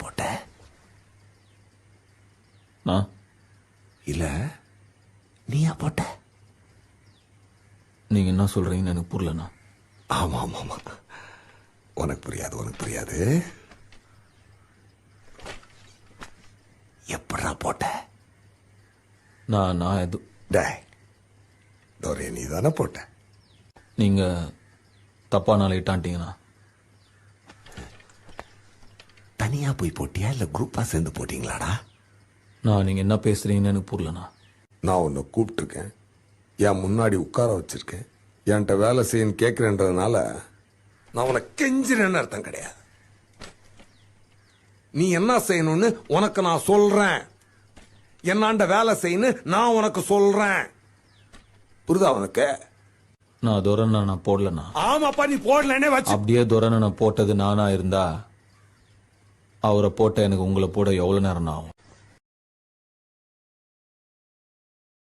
போட்ட? நான் இல்ல நீயா போட்ட? நீங்க என்ன சொல்றீங்கன்னு எனக்கு புரியலண்ணா. ஆமா ஆமா ஆமா, உனக்கு புரியாது. எப்படா போட்ட? நான் டேய், தோரே நீ தானே போட்ட? நீங்க தப்பா நாளை இட்டான்ட்டீங்கண்ணா. தனியா போய் போட்டியா இல்ல குரூப்பா சேர்ந்து போட்டீங்களாடா? நீங்க என்ன பேசுறீங்கன்னு எனக்கு புரியலண்ணா. நான் உன்னை கூப்பிட்டுருக்கேன், என் முன்னாடி உட்கார வச்சிருக்கேன், என்கிட்ட வேலை செய்யன்னு கேட்கிறேன்றதுனால நான் உன்னை கெஞ்சிறேன்னு அர்த்தம் கிடையாது. நீ என்ன செய்யணும்னு உனக்கு நான் சொல்றேன், என்னாண்ட வேலை செய்யணும் நான் உனக்கு சொல்றேன். புரியுதா உனக்கு? நான் துரனை நான் போடலண்ணா. ஆமாப்பா, நீ போடலன்னே வச்சு. அப்படியே துரனை நான் போட்டது நானா இருந்தா அவரை போட்ட எனக்கு உங்களை போட எவ்வளவு நேரம் ஆகும்?